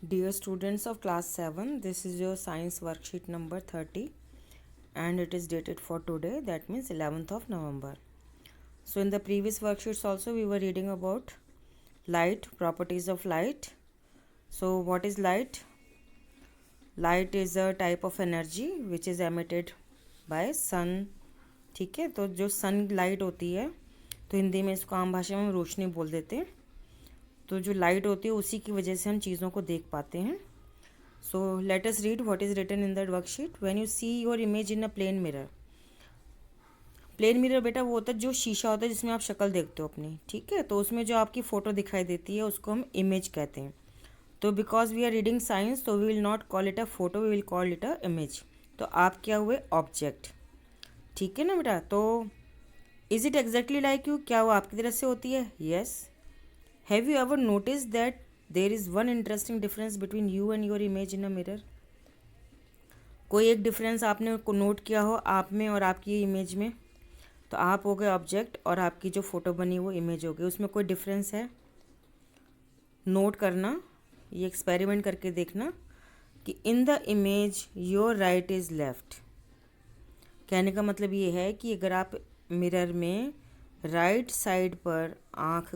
Dear students of class 7, this is your science worksheet number 30 and it is dated for today, that means 11th of November. So in the previous worksheets also we were reading about light, properties of light. So what is light? Light is a type of energy which is emitted by sun. ठीक है, तो जो sun light होती है तो हिंदी में इसको आम भाषा में रोशनी बोल देते हैं. तो जो लाइट होती है उसी की वजह से हम चीज़ों को देख पाते हैं. So let us read what is written in that worksheet. When you see your image in a plane mirror. Plane mirror बेटा वो होता है जो शीशा होता है जिसमें आप शक्ल देखते हो अपनी. ठीक है, तो उसमें जो आपकी फ़ोटो दिखाई देती है उसको हम इमेज कहते हैं. तो because we are reading science तो we will not call it a photo, we will call it a image. तो आप क्या हुए? ऑब्जेक्ट. ठीक है ना बेटा. तो is it exactly like you? क्या वो आपकी तरह से होती है? Yes. Have you ever notice that there is one interesting difference between you and your image in a mirror? कोई एक डिफरेंस आपने को नोट किया हो आप में और आपकी इमेज में. तो आप हो गए ऑब्जेक्ट और आपकी जो फ़ोटो बनी वो इमेज हो गई. उसमें कोई डिफरेंस है? नोट करना, ये एक्सपेरिमेंट करके देखना कि in the image your right is left. कहने का मतलब ये है कि अगर आप मिरर में राइट साइड पर आँख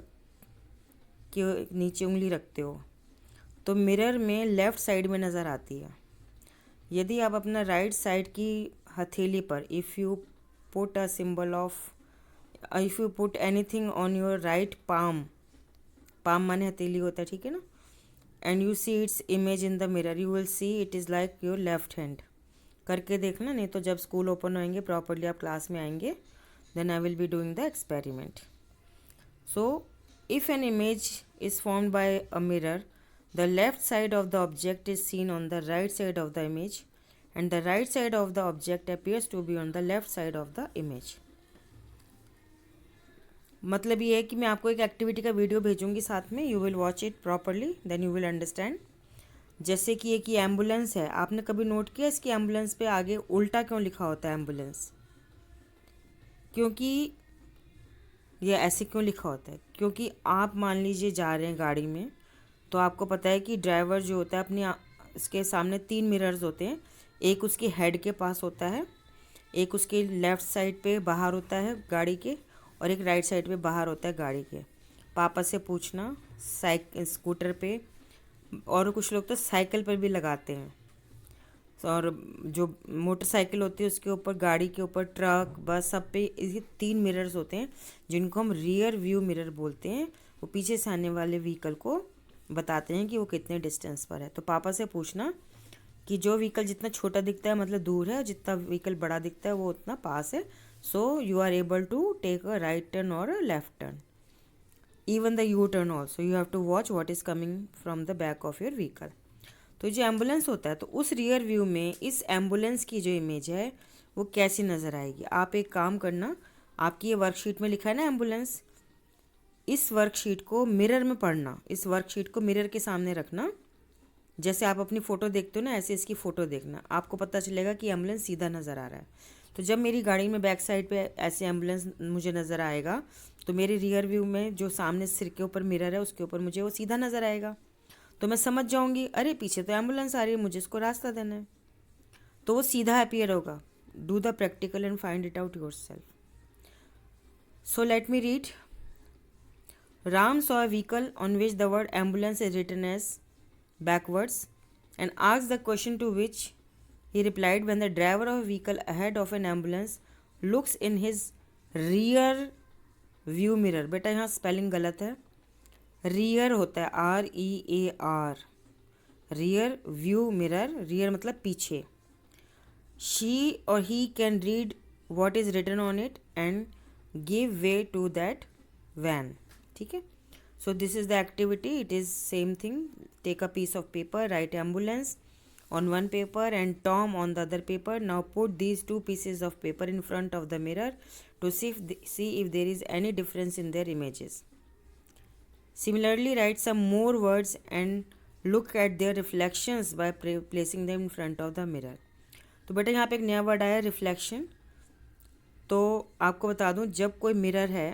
के नीचे उंगली रखते हो तो मिरर में लेफ़्ट साइड में नज़र आती है. यदि आप अपना राइट साइड की हथेली पर if you put a symbol of if you put anything on your right palm, palm माने हथेली होता है, ठीक है ना, and you see its image in the mirror you will see it is like your left hand. करके देखना, नहीं तो जब स्कूल ओपन होएंगे प्रॉपरली आप क्लास में आएंगे then I will be doing the experiment. So if an image is formed by a mirror, the left side of the object is seen on the right side of the image and the right side of the object appears to be on the left side of the image. मतलब ये है कि मैं आपको एक activity का video भेजूंगी साथ में, you will watch it properly then you will understand. जैसे कि एक ये एम्बुलेंस है, आपने कभी नोट किया इसकी एम्बुलेंस पे आगे उल्टा क्यों लिखा होता है एम्बुलेंस? क्योंकि ये ऐसे क्यों लिखा होता है? क्योंकि आप मान लीजिए जा रहे हैं गाड़ी में तो आपको पता है कि ड्राइवर जो होता है अपनी इसके सामने 3 मिरर्स होते हैं. एक उसके हेड के पास होता है, एक उसके लेफ़्ट साइड पे बाहर होता है गाड़ी के, और एक राइट साइड पे बाहर होता है गाड़ी के. पापा से पूछना स्कूटर पे, और कुछ लोग तो साइकिल पर भी लगाते हैं. और जो मोटरसाइकिल होती है उसके ऊपर, गाड़ी के ऊपर, ट्रक, बस, सब पे ये 3 मिरर्स होते हैं जिनको हम रियर व्यू मिरर बोलते हैं. वो पीछे से आने वाले व्हीकल को बताते हैं कि वो कितने डिस्टेंस पर है. तो पापा से पूछना कि जो व्हीकल जितना छोटा दिखता है मतलब दूर है, जितना व्हीकल बड़ा दिखता है वो उतना पास है. So you are able to take a right turn or a left turn. Even the U turn also you have to watch what is coming from the back of your vehicle. तो जो ambulance होता है तो उस rear view में इस ambulance की जो इमेज है वो कैसी नज़र आएगी? आप एक काम करना, आपकी ये वर्कशीट में लिखा है ना एम्बुलेंस, इस वर्कशीट को मिरर में पढ़ना. इस वर्कशीट को मिरर के सामने रखना. जैसे आप अपनी फ़ोटो देखते हो ना ऐसे इसकी फ़ोटो देखना, आपको पता चलेगा कि एम्बुलेंस सीधा नज़र आ रहा है. तो जब मेरी गाड़ी में बैक साइड पे ऐसे एम्बुलेंस मुझे नज़र आएगा तो मेरे रियर व्यू में जो सामने सिर के ऊपर मिरर है उसके ऊपर मुझे वो सीधा नज़र आएगा. तो मैं समझ जाऊंगी अरे पीछे तो एम्बुलेंस आ रही है, मुझे इसको रास्ता देना है. तो वो सीधा अपीयर होगा. Do the practical and find it out your self. So let me read. Ram saw a vehicle on which the word ambulance is written as backwards and asked the question to which he replied when the driver of a vehicle ahead of an ambulance looks in his rear view mirror. बेटा यहाँ spelling गलत है. Rear होता है REAR, rear view mirror, rear मतलब पीछे. She और he can read what is written on it and give way to that van. ठीक है. So this is the activity. It is same thing. Take a piece of paper, write ambulance on one paper and Tom on the other paper. Now put these two pieces of paper in front of the mirror to see if there is any difference in their images. Similarly, write some more words and look at their reflections by placing them in front of the mirror. तो बेटा यहाँ पे एक नया word आया reflection. तो आपको बता दूँ, जब कोई मिरर है,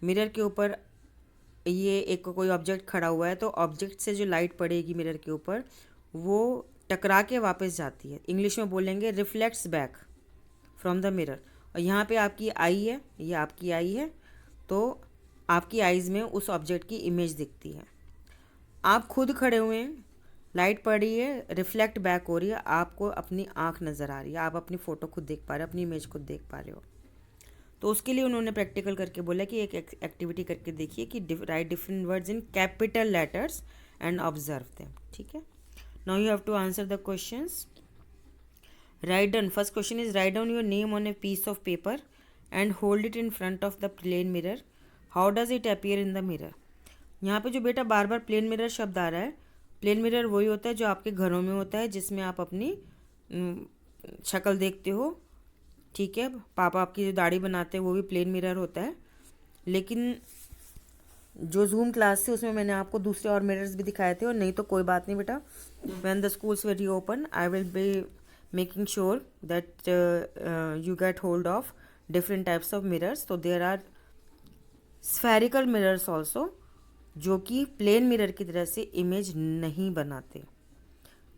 मिरर के ऊपर ये एक कोई ऑब्जेक्ट खड़ा हुआ है तो ऑब्जेक्ट से जो लाइट पड़ेगी मिरर के ऊपर वो टकरा के वापस जाती है, इंग्लिश में बोलेंगे reflects back from the mirror. और यहाँ पे आपकी आई है, ये आपकी आई है, तो आपकी आइज़ में उस ऑब्जेक्ट की इमेज दिखती है। आप खुद खड़े हुए हैं, लाइट पड़ रही है, रिफ्लेक्ट बैक हो रही है, आपको अपनी आँख नज़र आ रही है, आप अपनी फ़ोटो खुद देख पा रहे हो, अपनी इमेज खुद देख पा रहे हो। तो उसके लिए उन्होंने प्रैक्टिकल करके बोला कि एक एक्टिविटी करके देखिए कि write different words in capital letters and observe them. ठीक है, now you have to answer the questions. Write down, first question is write down your name on a piece of paper and hold it in front of the plane mirror. How does it appear in the mirror. यहाँ पे जो बेटा बार बार plane mirror शब्द आ रहा है, plane mirror वही होता है जो आपके घरों में होता है, जिसमें आप अपनी शक्ल देखते हो। ठीक है, पापा आपकी जो दाढ़ी बनाते हैं वो भी प्लेन मिरर होता है। लेकिन जो जूम क्लास थी उसमें मैंने आपको दूसरे और मिरर्स भी दिखाए थे, और नहीं तो कोई बात नहीं बेटा, when the schools will reopen I will be making sure that you get hold of different types of mirrors. तो there are spherical mirrors also, जो कि प्लेन मिरर की तरह से इमेज नहीं बनाते।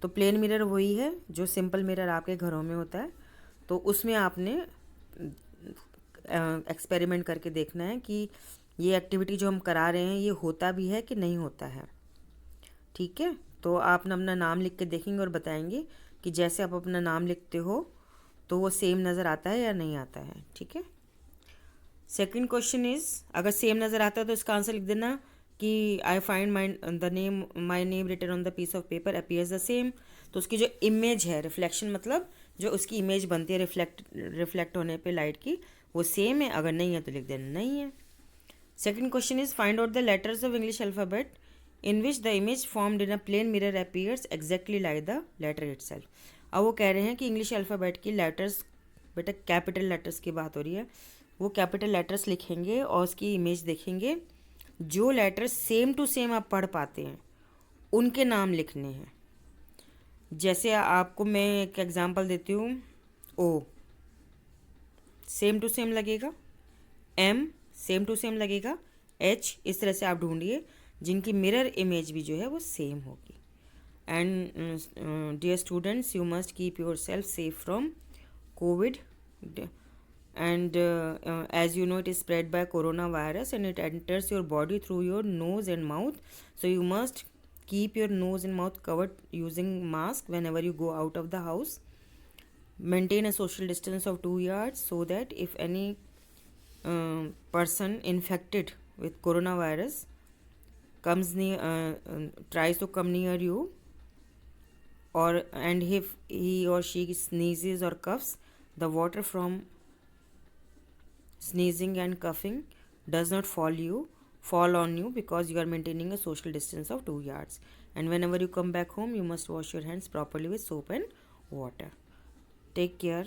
तो प्लेन मिरर वही है जो सिंपल मिरर आपके घरों में होता है। तो उसमें आपने एक्सपेरिमेंट करके देखना है कि ये एक्टिविटी जो हम करा रहे हैं ये होता भी है कि नहीं होता है। ठीक है, तो आप अपना नाम लिख के देखेंगे और बताएंगे कि जैसे आप अपना नाम लिखते हो तो वो सेम नज़र आता है या नहीं आता है। ठीक है, सेकंड क्वेश्चन इज, अगर सेम नज़र आता है तो इसका आंसर लिख देना कि I find my name written on the piece of paper appears the same. तो उसकी जो इमेज है, रिफ्लेक्शन मतलब जो उसकी इमेज बनती है रिफ्लेक्ट होने पे लाइट की, वो सेम है, अगर नहीं है तो लिख देना नहीं है। Second question is find out the letters of English alphabet in which the image formed in a plane mirror appears exactly like the letter itself. अब वो कह रहे हैं कि इंग्लिश अल्फ़ाबेट की लेटर्स, बेटा कैपिटल लेटर्स की बात हो रही है, वो कैपिटल लेटर्स लिखेंगे और उसकी इमेज देखेंगे। जो लेटर्स सेम टू सेम आप पढ़ पाते हैं उनके नाम लिखने हैं। जैसे आपको मैं एक एग्जांपल देती हूँ, ओ सेम टू सेम लगेगा, एम सेम टू सेम लगेगा, एच इस तरह से आप ढूंढिए जिनकी मिरर इमेज भी जो है वो सेम होगी। And dear students, you must keep your self safe from COVID, and as you know it is spread by coronavirus and it enters your body through your nose and mouth, so you must keep your nose and mouth covered using mask whenever you go out of the house. Maintain a social distance of 2 yards so that if any person infected with coronavirus comes near tries to come near you, or and if he or she sneezes or coughs, the water from sneezing and coughing does not fall on you because you are maintaining a social distance of 2 yards. And whenever you come back home, you must wash your hands properly with soap and water. Take care.